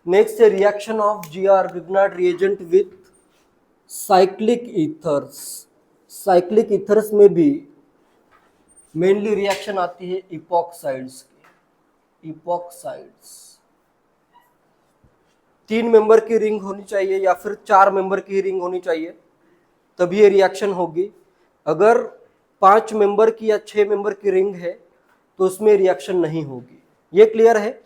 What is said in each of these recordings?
Next है reaction of GR Grignard reagent with cyclic ethers. Cyclic ethers में भी mainly reaction आती है इपॉक्साइड्स की। इपॉक्साइड्स 3 मेंबर की रिंग होनी चाहिए या फिर 4 मेंबर की रिंग होनी चाहिए, तभी ये रिएक्शन होगी। अगर 5 मेंबर की या 6 मेंबर की रिंग है तो उसमें रिएक्शन नहीं होगी। ये क्लियर है?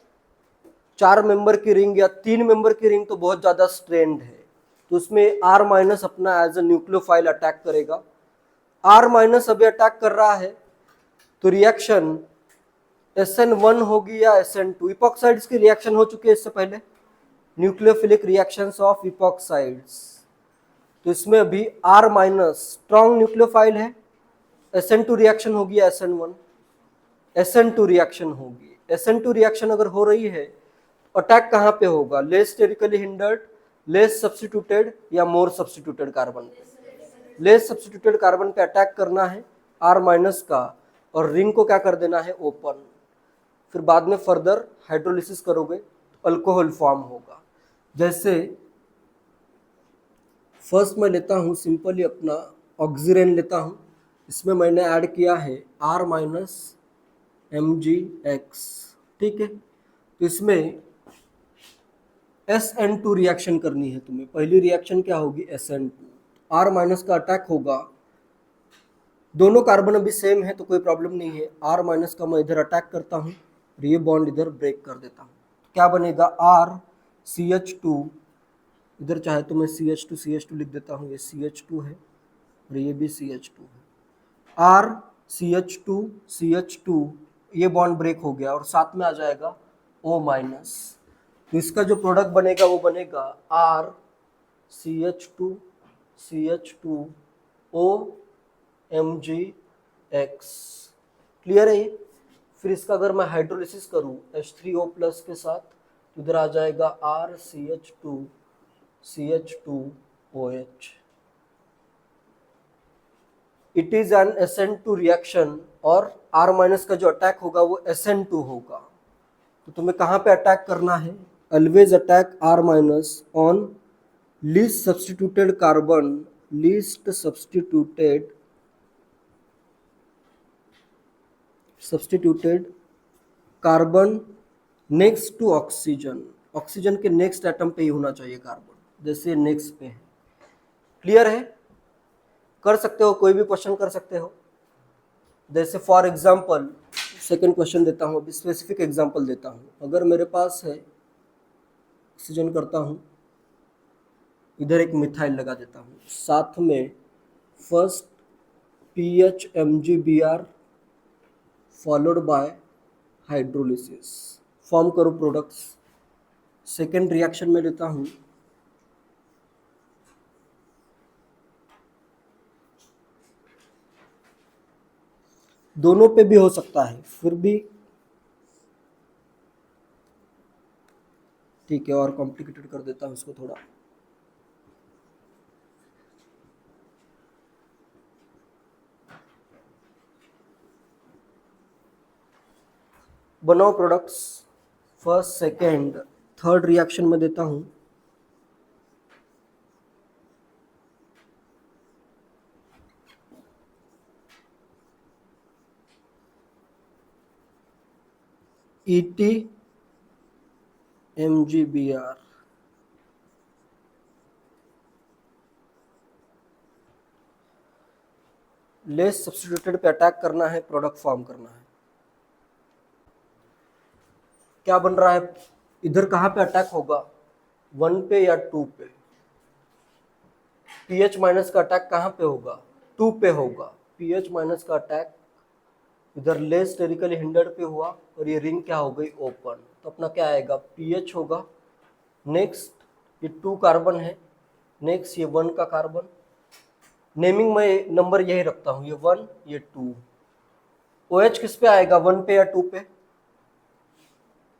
4 मेंबर की रिंग या 3 मेंबर की रिंग तो बहुत ज्यादा स्ट्रेंड है, तो उसमें R माइनस अपना एज ए न्यूक्लियोफाइल अटैक करेगा। R माइनस अभी अटैक कर रहा है तो रिएक्शन SN1 होगी या SN2। इपॉक्साइड्स की रिएक्शन हो चुकी है इससे पहले, न्यूक्लियोफिलिक रिएक्शंस ऑफ इपॉक्साइड्स। तो इसमें अभी R माइनस स्ट्रॉन्ग न्यूक्लियोफाइल है, SN2 रिएक्शन होगी या SN1? SN2 रिएक्शन होगी। SN2 रिएक्शन अगर हो रही है तो अटैक कहाँ पे होगा? Less sterically hindered, less substituted या मोर सब्स्टिट्यूटेड कार्बन पे? लेस सब्स्टिट्यूटेड कार्बन पे अटैक करना है R माइनस का, और रिंग को क्या कर देना है? ओपन। फिर बाद में फर्दर हाइड्रोलिसिस करोगे तो अल्कोहल फॉर्म होगा। जैसे फर्स्ट मैं लेता हूँ सिंपली अपना ऑक्सीरेन लेता हूँ, इसमें मैंने ऐड किया है R माइनस MgX, ठीक है। तो इसमें SN2 रिएक्शन करनी है तुम्हें। पहली रिएक्शन क्या होगी? SN2। R माइनस का अटैक होगा, दोनों कार्बन अभी सेम है तो कोई प्रॉब्लम नहीं है। R माइनस का मैं इधर अटैक करता हूँ और ये बॉन्ड इधर ब्रेक कर देता हूँ। क्या बनेगा? RCH2, इधर चाहे तो मैं CH2 लिख देता हूँ, ये CH2 है और ये भी CH2 है। RCH2 ये बॉन्ड ब्रेक हो गया और साथ में आ जाएगा O माइनस। तो इसका जो प्रोडक्ट बनेगा वो बनेगा RCH2CH2OMgX। क्लियर है ये? फिर इसका अगर मैं हाइड्रोलिसिस करूं H3O प्लस के साथ, तो इधर आ जाएगा RCH2CH2OH। It is an SN2 reaction और R माइनस का जो अटैक होगा वो SN2 होगा। तो तुम्हें कहाँ पे अटैक करना है? Always attack R minus on least substituted carbon, least substituted carbon next to oxygen. Oxygen के नेक्स्ट एटम पे ही होना चाहिए कार्बन, जैसे नेक्स्ट पे है। क्लियर है? कर सकते हो, कोई भी क्वेश्चन कर सकते हो। जैसे फॉर एग्जांपल सेकंड क्वेश्चन देता हूँ, अभी स्पेसिफिक एग्जांपल देता हूँ। अगर मेरे पास है ऑक्सीजन करता हूँ, इधर एक मिथाइल लगा देता हूँ, साथ में first PHMgBr followed by hydrolysis, form करो प्रोडक्ट्स। सेकेंड रिएक्शन में लेता हूँ दोनों पे भी हो सकता है, फिर भी ठीक है, और कॉम्प्लिकेटेड कर देता हूँ इसको थोड़ा। बनाओ products. First second third reaction में देता हूँ ETMgBr, लेस सब्स्टिट्यूटेड पे अटैक करना है, प्रोडक्ट फॉर्म करना है। क्या बन रहा है? इधर कहाँ पे अटैक होगा? 1 पे या 2 पे? पीएच माइनस का अटैक कहाँ पे होगा? 2 पे होगा। पीएच माइनस का अटैक इधर लेस स्टेरिकली हिंडर्ड पे हुआ और ये रिंग क्या हो गई? ओपन। तो अपना क्या आएगा? पीएच होगा। नेक्स्ट ये 2 कार्बन है, नेक्स्ट ये 1 का कार्बन। नेमिंग में नंबर यही रखता हूँ, ये 1 ये 2। OH किस पे आएगा? 1 पे या 2 पे?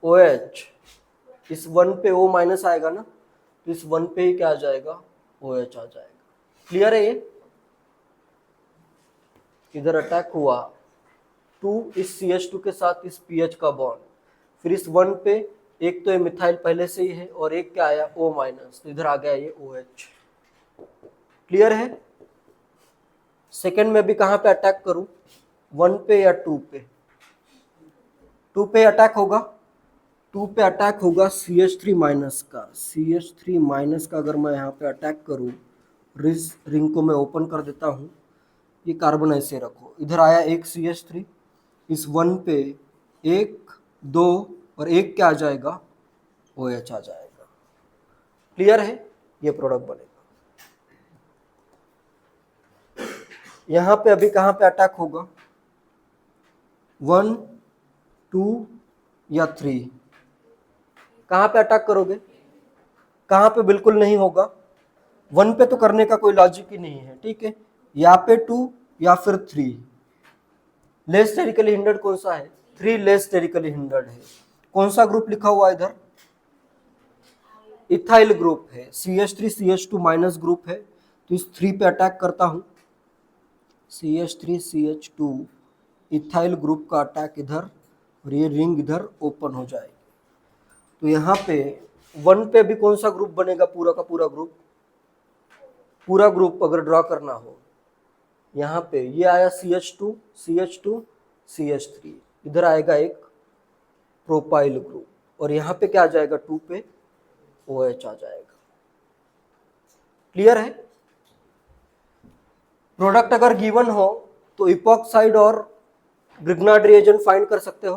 OH इस 1 पे O माइनस आएगा ना, तो इस 1 पे ही क्या आ जाएगा? OH आ जाएगा। क्लियर है ये? इधर अटैक हुआ 2 इस CH2 के साथ इस PH का बॉन्ड, फिर इस 1 पे एक तो ये मिथाइल पहले से ही है और एक क्या आया O माइनस, तो इधर आ गया ये OH। क्लियर है। सेकेंड में भी कहाँ पे अटैक करूं, 1 पे या 2 पे? 2 पे अटैक होगा, 2 पे अटैक होगा CH3 माइनस का। CH3 माइनस का अगर मैं यहाँ पे अटैक करूँ, रिंग को मैं ओपन कर देता हूँ, ये कार्बन ऐसे रखो, इधर आया एक CH3, इस 1 पे 1 2 और 1 क्या आ जाएगा, OH आ जाएगा। क्लियर है, ये प्रोडक्ट बनेगा। यहाँ पे अभी कहाँ पे अटैक होगा, 1 2 या 3? कहाँ पे अटैक करोगे, कहाँ पे बिल्कुल नहीं होगा, 1 पे तो करने का कोई लॉजिक ही नहीं है, ठीक है। यहाँ पे 2 या फिर 3। लेस स्टेरिकली हिंडर्ड कौन सा है, 3 लेस स्टेरिकली हिंडर्ड है। कौन सा ग्रुप लिखा हुआ है इधर, इथाइल ग्रुप है, CH3 CH2 माइनस ग्रुप है, तो इस 3 पे अटैक करता हूं, CH3 CH2 इथाइल ग्रुप का अटैक इधर, और ये रिंग इधर ओपन हो जाएगी। तो यहाँ पे 1 पे भी कौन सा ग्रुप बनेगा, पूरा का पूरा ग्रुप, पूरा ग्रुप अगर ड्रॉ करना हो, यहाँ पे ये आया CH2 CH2 CH3, इधर आएगा एक प्रोपाइल ग्रुप, और यहाँ पे क्या आ जाएगा, 2 पे OH आ जाएगा। क्लियर है। प्रोडक्ट अगर गिवन हो तो इपॉक्साइड और ग्रिग्नार्ड रिएजेंट फाइंड कर सकते हो।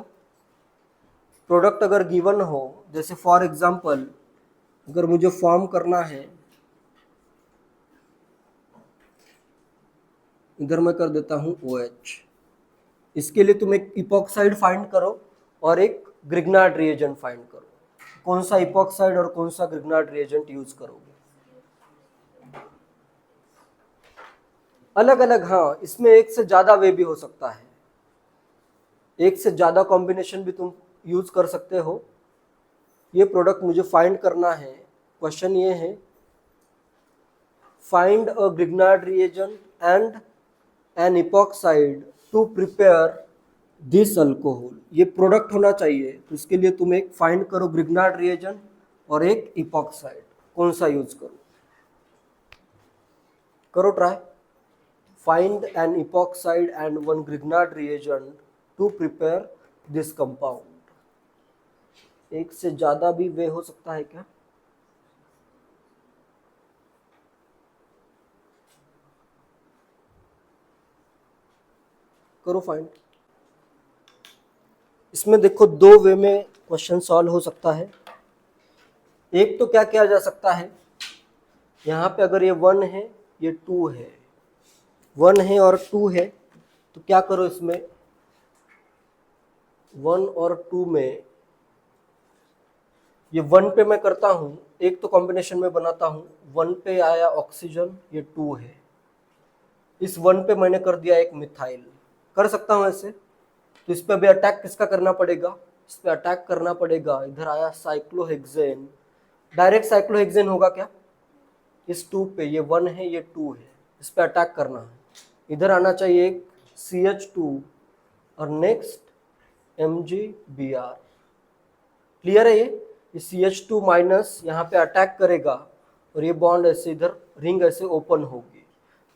प्रोडक्ट अगर गिवन हो, जैसे फॉर एग्जांपल अगर मुझे फॉर्म करना है, इधर मैं कर देता हूं OH, इसके लिए तुम एक इपॉक्साइड फाइंड करो और एक ग्रिग्नार्ड रिएजेंट फाइंड करो। कौन सा इपॉक्साइड और कौन सा ग्रिग्नार्ड रिएजेंट यूज करोगे, अलग अलग। हाँ, इसमें एक से ज्यादा वे भी हो सकता है, एक से ज्यादा कॉम्बिनेशन भी तुम यूज कर सकते हो। ये प्रोडक्ट मुझे फाइंड करना है। क्वेश्चन ये है, find a Grignard reagent and an epoxide to prepare this alcohol. ये प्रोडक्ट होना चाहिए, तो इसके लिए तुम एक फाइंड करो ग्रिग्नार्ड रिएजेंट और एक इपॉक्साइड, कौन सा यूज करो, करो try. Find an epoxide and one Grignard reagent to prepare this compound. एक से ज्यादा भी वे हो सकता है क्या, करो फाइंड। इसमें देखो 2 वे में क्वेश्चन सॉल्व हो सकता है। एक तो क्या किया जा सकता है, यहाँ पे अगर ये 1 है ये 2 है, 1 है और 2 है, तो क्या करो इसमें 1 और 2 में, ये 1 पे मैं करता हूँ, एक तो कॉम्बिनेशन में बनाता हूँ, 1 पे आया ऑक्सीजन, ये 2 है, इस 1 पे मैंने कर दिया एक मिथाइल, कर सकता हूँ ऐसे। तो इस पे भी अटैक किसका करना पड़ेगा, इस पे अटैक करना पड़ेगा, इधर आया साइक्लोहेक्सेन, डायरेक्ट साइक्लोहेक्सेन होगा क्या, इस 2 पे, ये 1 है ये 2 है, इस पे अटैक करना है, इधर आना चाहिए एक CH2 और नेक्स्ट MgBr। क्लियर है। ये CH2 माइनस यहाँ पे अटैक करेगा और ये बॉन्ड ऐसे इधर रिंग ऐसे ओपन होगी,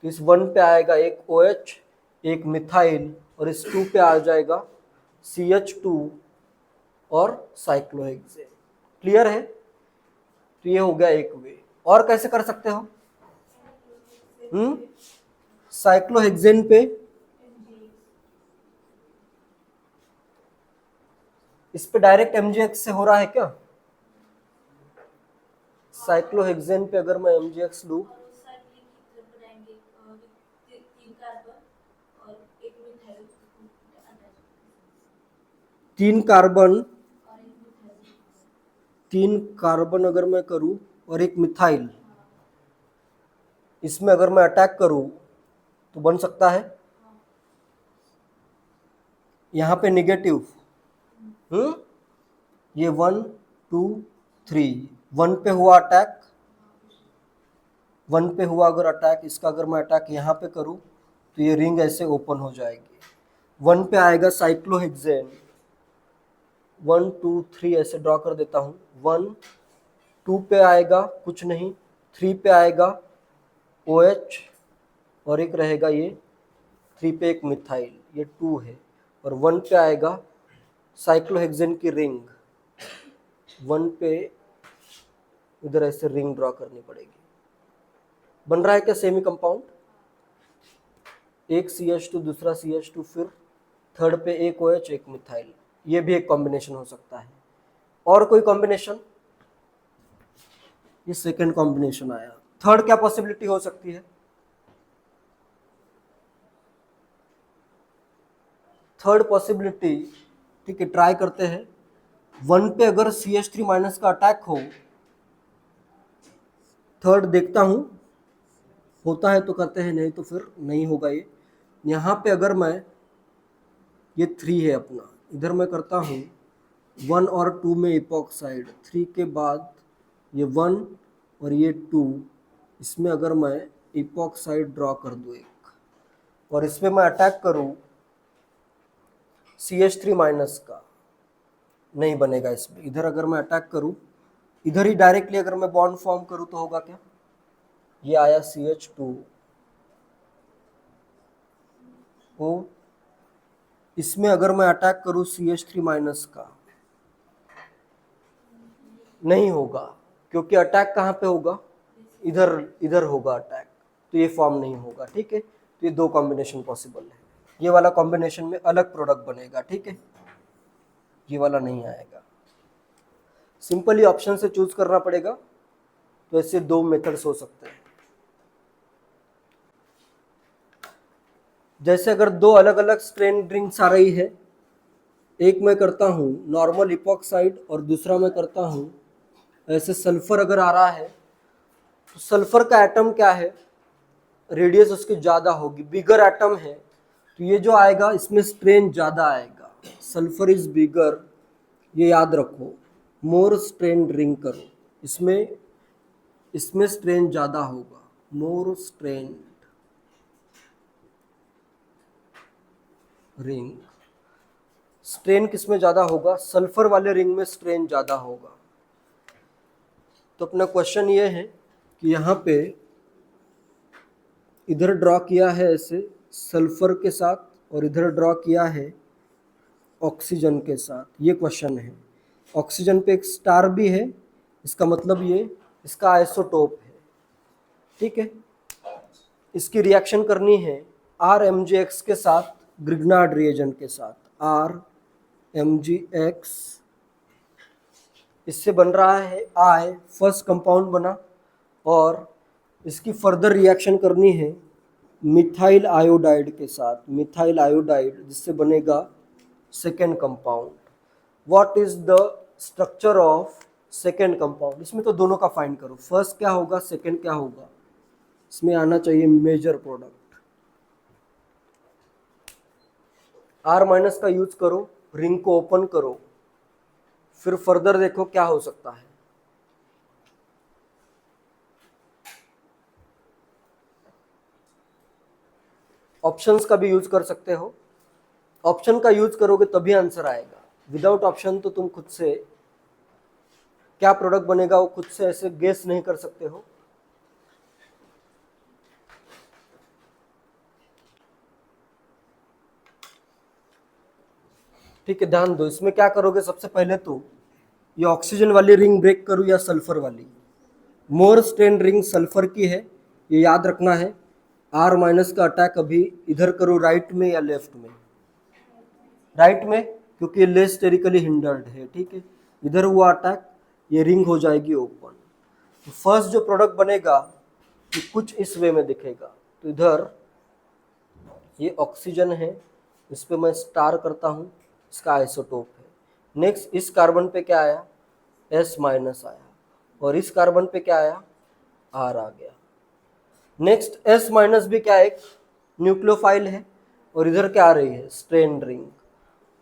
तो इस 1 पे आएगा एक OH एक मिथाइल, और इस 2 पे आ जाएगा CH2 और साइक्लोहेक्सेन। क्लियर है। तो ये हो गया एक वे। और कैसे कर सकते हो, साइक्लोहेक्सेन पे, इस पे डायरेक्ट MgX से हो रहा है क्या, साइक्लोहेक्सेन पे अगर मैं MgX लूं, तीन कार्बन अगर मैं करूं और एक मिथाइल, इसमें अगर मैं अटैक करूं तो बन सकता है, यहाँ पे निगेटिव, ये 1 2 3, 1 पे हुआ अटैक, 1 पे हुआ अगर अटैक, इसका अगर मैं अटैक यहाँ पे करूँ तो ये रिंग ऐसे ओपन हो जाएगी, 1 पे आएगा साइक्लोहेक्सेन, 1 2 3 ऐसे ड्रॉ कर देता हूँ। 1 2 पे आएगा कुछ नहीं, 3 पे आएगा OH और एक रहेगा ये 3 पे एक मिथाइल, ये 2 है। और 1 पे आएगा साइक्लोहेक्सेन की रिंग, 1 पे इधर ऐसे रिंग ड्रॉ करनी पड़ेगी। बन रहा है क्या सेमी कंपाउंड? एक CH2 दूसरा CH2, फिर थर्ड पे एक OH एक मिथाइल, ये भी एक कॉम्बिनेशन हो सकता है। और कोई कॉम्बिनेशन? ये सेकंड कॉम्बिनेशन आया। थर्ड क्या पॉसिबिलिटी हो सकती है? थर्ड पॉसिबिलिटी, ठीक है ट्राई करते हैं। 1 पे अगर CH3 माइनस का अटैक हो, थर्ड देखता हूं होता है तो करते हैं, नहीं तो फिर नहीं होगा। ये यहाँ पे अगर मैं, ये 3 है अपना, इधर मैं करता हूँ 1 और 2 में इपॉक्साइड, 3 के बाद ये 1 और ये 2, इसमें अगर मैं इपॉक्साइड ड्रॉ कर दूँ एक, और इसमें मैं अटैक करूँ CH3 माइनस का, नहीं बनेगा इसमें। इधर अगर मैं अटैक करूँ, इधर ही डायरेक्टली अगर मैं बॉन्ड फॉर्म करूँ तो होगा क्या? ये आया CH2 ओ, इसमें अगर मैं अटैक करूँ CH3 माइनस का, नहीं होगा, क्योंकि अटैक कहाँ पे होगा? इधर, इधर होगा अटैक, तो ये फॉर्म नहीं होगा। ठीक है, तो ये दो कॉम्बिनेशन पॉसिबल है। ये वाला कॉम्बिनेशन में अलग प्रोडक्ट बनेगा, ठीक है, ये वाला नहीं आएगा। सिंपली ऑप्शन से चूज करना पड़ेगा। तो ऐसे दो मेथड्स हो सकते हैं। जैसे अगर दो अलग अलग स्ट्रेन ड्रिंक्स आ रही है, एक मैं करता हूँ नॉर्मल इपॉक्साइड और दूसरा मैं करता हूँ ऐसे सल्फर अगर आ रहा है, तो सल्फर का एटम क्या है? रेडियस उसकी ज़्यादा होगी, बिगर एटम है, तो ये जो आएगा इसमें स्ट्रेन ज़्यादा आएगा। सल्फर इज बिगर, ये याद रखो। मोर स्ट्रेन ड्रिंक करो, इसमें इसमें स्ट्रेन ज़्यादा होगा। मोर स्ट्रेन रिंग, स्ट्रेन किस में ज़्यादा होगा? सल्फर वाले रिंग में स्ट्रेन ज़्यादा होगा। तो अपना क्वेश्चन ये है कि यहाँ पे इधर ड्रॉ किया है ऐसे सल्फर के साथ, और इधर ड्रॉ किया है ऑक्सीजन के साथ। ये क्वेश्चन है। ऑक्सीजन पे एक स्टार भी है, इसका मतलब ये इसका आइसोटोप है। ठीक है, इसकी रिएक्शन करनी है RMgX के साथ, ग्रिग्नार्ड रिएजेंट के साथ। RMgX, इससे बन रहा है I, फर्स्ट कंपाउंड बना, और इसकी फर्दर रिएक्शन करनी है मिथाइल आयोडाइड के साथ, मिथाइल आयोडाइड, जिससे बनेगा second compound. What is the structure of second compound? इसमें तो दोनों का फाइंड करो, फर्स्ट क्या होगा सेकेंड क्या होगा। इसमें आना चाहिए मेजर प्रोडक्ट। R माइनस का यूज करो, रिंग को ओपन करो, फिर फर्दर देखो क्या हो सकता है। ऑप्शंस का भी यूज कर सकते हो। ऑप्शन का यूज करोगे तभी आंसर आएगा। विदाउट ऑप्शन तो तुम खुद से क्या प्रोडक्ट बनेगा वो खुद से ऐसे गेस नहीं कर सकते हो। ठीक है, ध्यान दो। इसमें क्या करोगे? सबसे पहले तो ये ऑक्सीजन वाली रिंग ब्रेक करूँ या सल्फर वाली? मोर स्ट्रेन रिंग सल्फर की है, ये याद रखना है। R माइनस का अटैक अभी इधर करूँ, राइट में या लेफ्ट में? राइट में, क्योंकि लेस स्टेरिकली हिंडर्ड है। ठीक है, इधर हुआ अटैक, ये रिंग हो जाएगी ओपन। तो फर्स्ट जो प्रोडक्ट बनेगा ये कुछ इस वे में दिखेगा। तो इधर ये ऑक्सीजन है, इस पे मैं स्टार करता हूँ, इसका आइसोटोप है। नेक्स्ट इस कार्बन पे क्या आया? S माइनस आया, और इस कार्बन पे क्या आया? R आ गया। नेक्स्ट S माइनस भी क्या, एक न्यूक्लियोफाइल है, और इधर क्या आ रही है? Strain ring.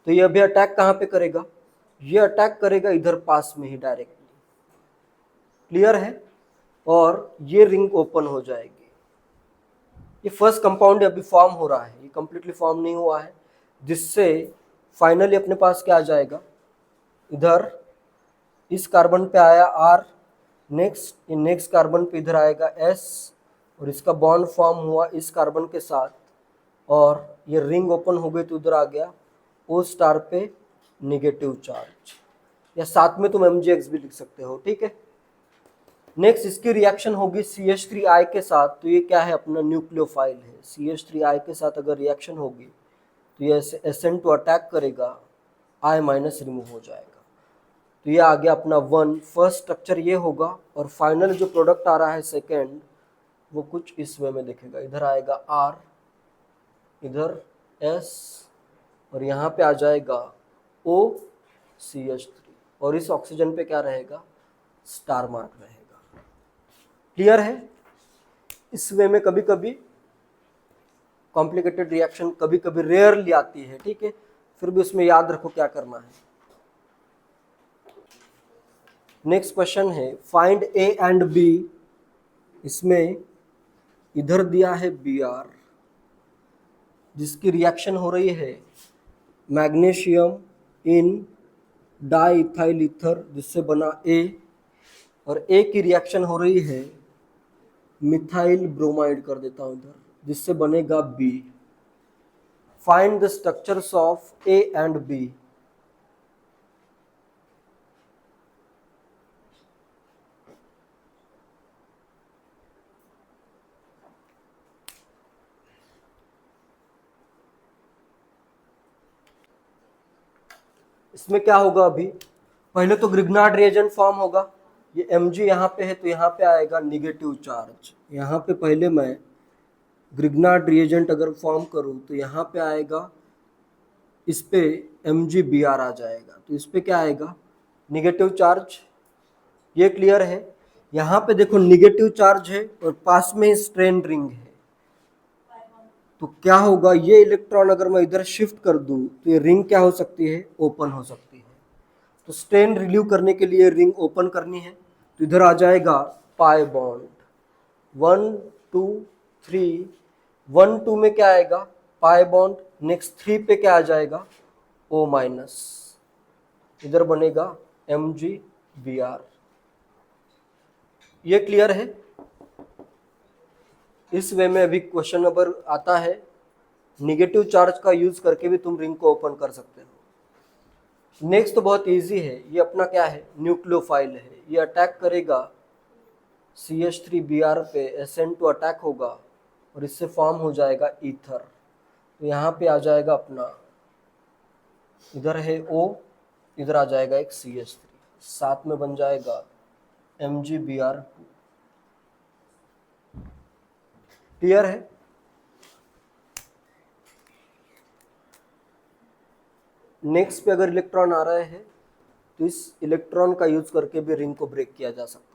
तो ये अभी अटैक कहाँ पे करेगा? ये अटैक करेगा इधर पास में ही डायरेक्टली। क्लियर है? और ये रिंग ओपन हो जाएगी। ये फर्स्ट कंपाउंड अभी फॉर्म हो रहा है, ये कंप्लीटली फॉर्म नहीं हुआ है, जिससे फाइनली अपने पास क्या आ जाएगा? इधर इस कार्बन पे आया R, नेक्स्ट कार्बन पे इधर आएगा S, और इसका बॉन्ड फॉर्म हुआ इस कार्बन के साथ, और ये रिंग ओपन हो गई तो उधर आ गया O स्टार पे निगेटिव चार्ज, या साथ में तुम MgX भी लिख सकते हो, ठीक है। नेक्स्ट इसकी रिएक्शन होगी CH3I के साथ, तो ये क्या है, अपना न्यूक्लियोफाइल है। CH3I के साथ अगर रिएक्शन होगी तो ये SN2 अटैक करेगा, I माइनस रिमूव हो जाएगा, तो ये आ गया अपना 1। फर्स्ट स्ट्रक्चर ये होगा, और फाइनल जो प्रोडक्ट आ रहा है सेकेंड, वो कुछ इस वे में दिखेगा। इधर आएगा R, इधर S, और यहाँ पे आ जाएगा OCH3, और इस ऑक्सीजन पे क्या रहेगा, स्टार मार्क रहेगा। क्लियर है। इस वे में कभी कभी कॉम्प्लिकेटेड रिएक्शन कभी कभी रेयरली आती है, ठीक है, फिर भी उसमें याद रखो क्या करना है। नेक्स्ट क्वेश्चन है फाइंड A एंड B। इसमें इधर दिया है Br, जिसकी रिएक्शन हो रही है magnesium in di ethyl ether, जिससे बना A, और A की रिएक्शन हो रही है मिथाइल ब्रोमाइड, कर देता हूं इधर, जिससे बनेगा B। Find the structures of A and B। इसमें क्या होगा, अभी पहले तो ग्रिग्नार्ड रिएजेंट फॉर्म होगा। ये Mg यहाँ पे है तो यहाँ पे आएगा निगेटिव चार्ज। यहाँ पे पहले मैं ग्रिग्नार्ड रिएजेंट अगर फॉर्म करूँ तो यहाँ पे आएगा, इस पे MgBr आ जाएगा, तो इस पे क्या आएगा, निगेटिव चार्ज। ये क्लियर है। यहाँ पे देखो निगेटिव चार्ज है और पास में स्ट्रेन रिंग है, तो क्या होगा, ये इलेक्ट्रॉन अगर मैं इधर शिफ्ट कर दूं तो ये रिंग क्या हो सकती है, ओपन हो सकती है। तो स्ट्रेन रिलीव करने के लिए रिंग ओपन करनी है, तो इधर आ जाएगा पाई बॉन्ड 1 2 3। 1 2 में क्या आएगा, पाई बॉन्ड। नेक्स्ट 3 पे क्या आ जाएगा, O माइनस, इधर बनेगा MgBr। ये क्लियर है। इस वे में अभी क्वेश्चन नंबर आता है, निगेटिव चार्ज का यूज करके भी तुम रिंग को ओपन कर सकते हो। नेक्स्ट तो बहुत इजी है, ये अपना क्या है, न्यूक्लियोफाइल है। ये अटैक करेगा CH3Br पे, SN2 अटैक होगा और इससे फॉर्म हो जाएगा ईथर। तो यहाँ पे आ जाएगा अपना, इधर है O, इधर आ जाएगा एक CH3, साथ में बन जाएगा MgBr2। क्लियर है। नेक्स्ट पे अगर इलेक्ट्रॉन आ रहे हैं तो इस इलेक्ट्रॉन का यूज करके भी रिंग को ब्रेक किया जा सकता है।